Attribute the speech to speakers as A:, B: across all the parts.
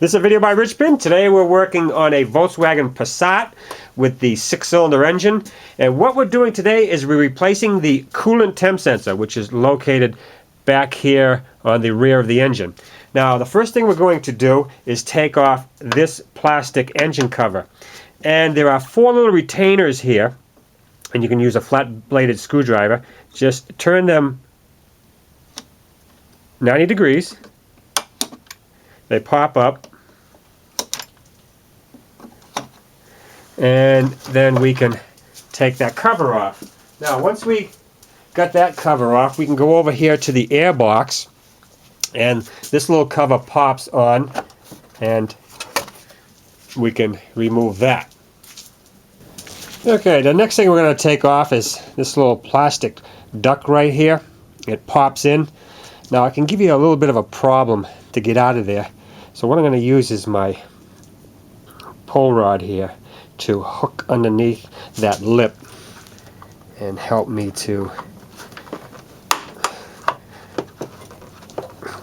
A: This is a video by Richmond. Today we're working on a Volkswagen Passat with the 6-cylinder engine. And what we're doing today is we're replacing the coolant temp sensor, which is located back here on the rear of the engine. Now, the first thing we're going to do is take off this plastic engine cover. And there are 4 little retainers here, and you can use a flat-bladed screwdriver. Just turn them 90 degrees. They pop up, and then we can take that cover off. Now, once we got that cover off, we can go over here to the air box, and this little cover pops on, and we can remove that. Okay, the next thing we're going to take off is this little plastic duct right here. It pops in. Now, I can give you a little bit of a problem to get out of there. So what I'm going to use is my pull rod here to hook underneath that lip and help me to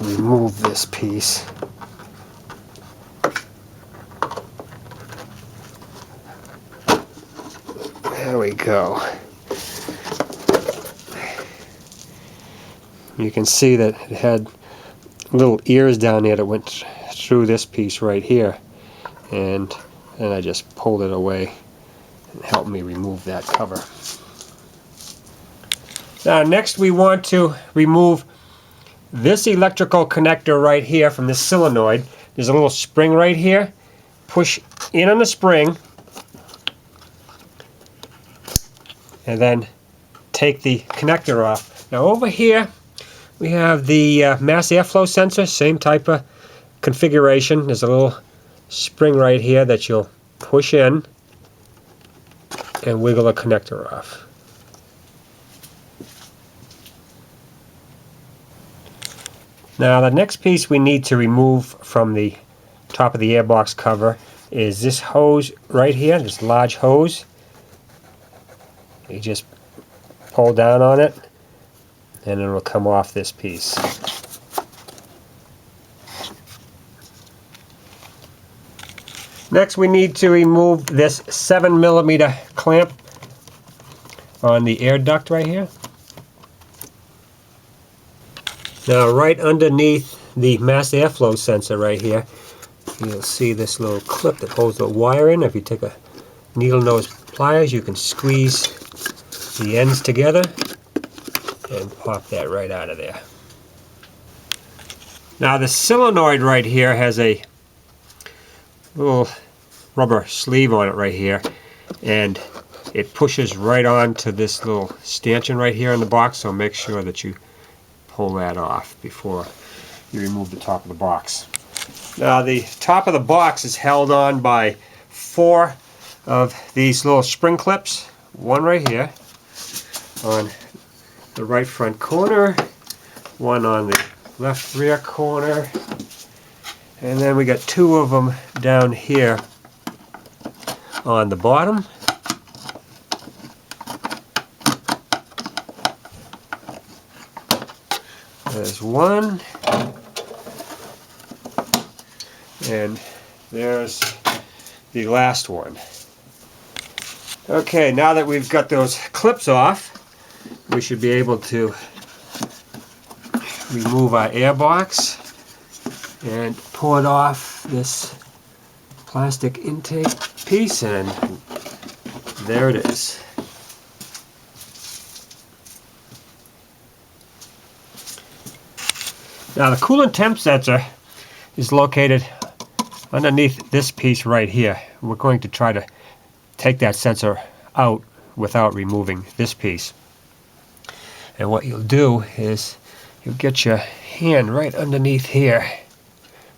A: remove this piece. There we go. You can see that it had little ears down there that went through this piece right here, and then I just pulled it away and helped me remove that cover. Now, next we want to remove this electrical connector right here from this solenoid. There's a little spring right here. Push in on the spring and then take the connector off. Now, over here we have the mass airflow sensor, same type of configuration. There's a little spring right here that you'll push in and wiggle the connector off. Now, the next piece we need to remove from the top of the airbox cover is this hose right here, this large hose. You just pull down on it and it will come off this piece. Next, we need to remove this 7mm clamp on the air duct right here. Now, right underneath the mass airflow sensor right here, you'll see this little clip that holds the wire in. If you take a needle nose pliers, you can squeeze the ends together and pop that right out of there. Now, the solenoid right here has a little rubber sleeve on it right here, and it pushes right on to this little stanchion right here in the box, so make sure that you pull that off before you remove the top of the box. Now, the top of the box is held on by 4 of these little spring clips, one right here on the right front corner, one on the left rear corner, and then we got 2 of them down here on the bottom. There's one, and there's the last one. Okay, now that we've got those clips off, we should be able to remove our air box and pull it off this plastic intake piece, and there it is. Now, the coolant temp sensor is located underneath this piece right here. We're going to try to take that sensor out without removing this piece. And what you'll do is you'll get your hand right underneath here,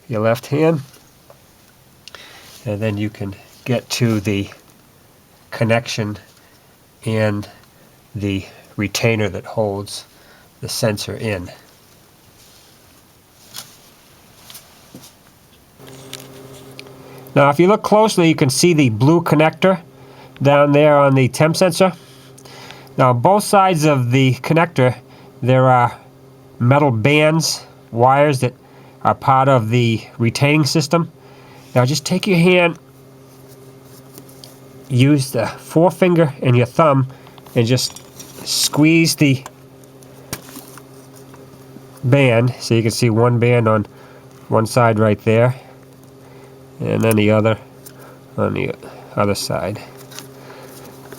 A: your left hand, and then you can get to the connection and the retainer that holds the sensor in. Now, if you look closely, you can see the blue connector down there on the temp sensor. Now, both sides of the connector, there are metal bands, wires that are part of the retaining system. Now just take your hand, use the forefinger and your thumb, and just squeeze the band, so you can see one band on one side right there, and then the other on the other side.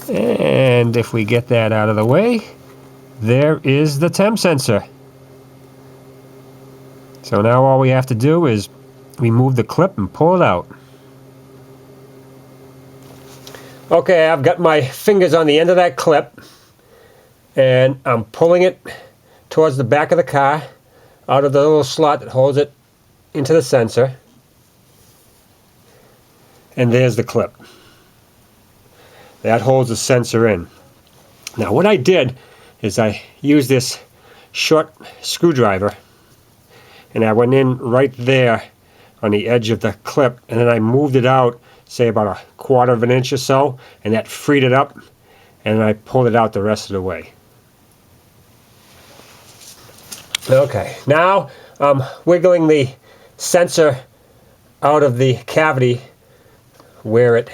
A: And if we get that out of the way, there is the temp sensor. So now all we have to do is remove the clip and pull it out. Okay, I've got my fingers on the end of that clip, and I'm pulling it towards the back of the car out of the little slot that holds it into the sensor. And there's the clip. That holds the sensor in. Now what I did is I used this short screwdriver, and I went in right there on the edge of the clip, and then I moved it out, say about 1/4 of an inch or so, and that freed it up, and I pulled it out the rest of the way. Okay, now I'm wiggling the sensor out of the cavity where it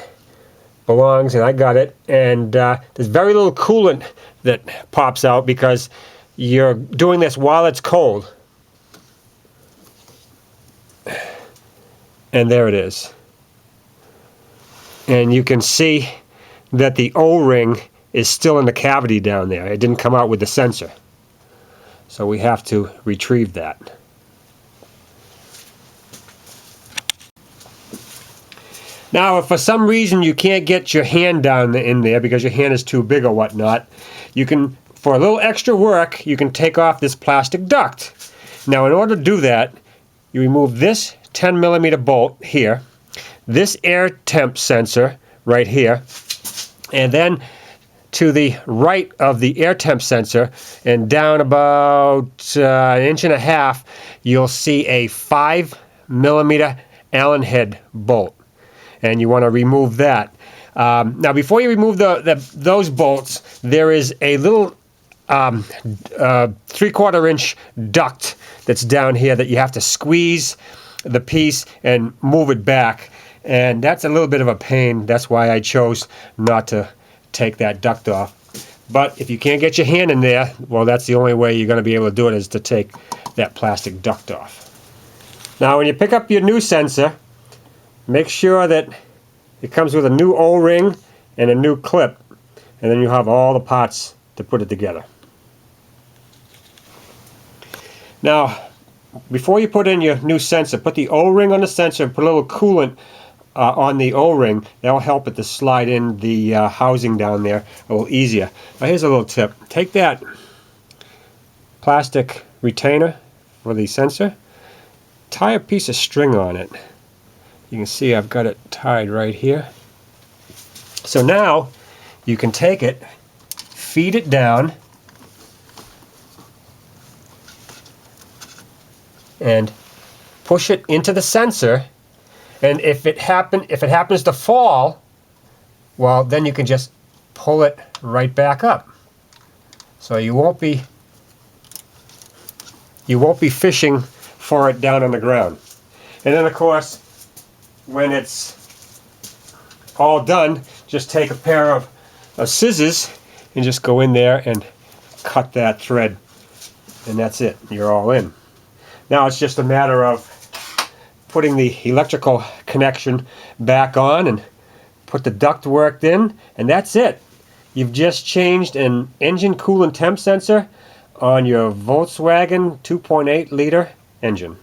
A: belongs, and I got it, and there's very little coolant that pops out because you're doing this while it's cold. And there it is. And you can see that the O-ring is still in the cavity down there. It didn't come out with the sensor. So we have to retrieve that. Now, if for some reason you can't get your hand down in there because your hand is too big or whatnot, you can, for a little extra work, you can take off this plastic duct. Now, in order to do that, you remove this 10mm bolt here, this air temp sensor right here, and then to the right of the air temp sensor and down about 1.5 inches, you'll see a 5mm Allen head bolt, and you want to remove that. Now before you remove those bolts, there is a little 3/4 inch duct that's down here that you have to squeeze the piece and move it back, and that's a little bit of a pain. That's why I chose not to take that duct off. But if you can't get your hand in there, well, that's the only way you're going to be able to do it, is to take that plastic duct off. Now when you pick up your new sensor, make sure that it comes with a new O-ring and a new clip, and then you have all the parts to put it together. Now, before you put in your new sensor, put the O-ring on the sensor and put a little coolant on the O-ring. That will help it to slide in the housing down there a little easier. Now here's a little tip. Take that plastic retainer for the sensor, tie a piece of string on it. You can see I've got it tied right here. So now you can take it, feed it down, and push it into the sensor. And if it happens to fall, well, then you can just pull it right back up. So you won't be fishing for it down on the ground. And then of course, when it's all done, just take a pair of scissors and just go in there and cut that thread, and that's it. You're all in. Now it's just a matter of putting the electrical connection back on and put the duct work in, and that's it. You've just changed an engine coolant temp sensor on your Volkswagen 2.8 liter engine.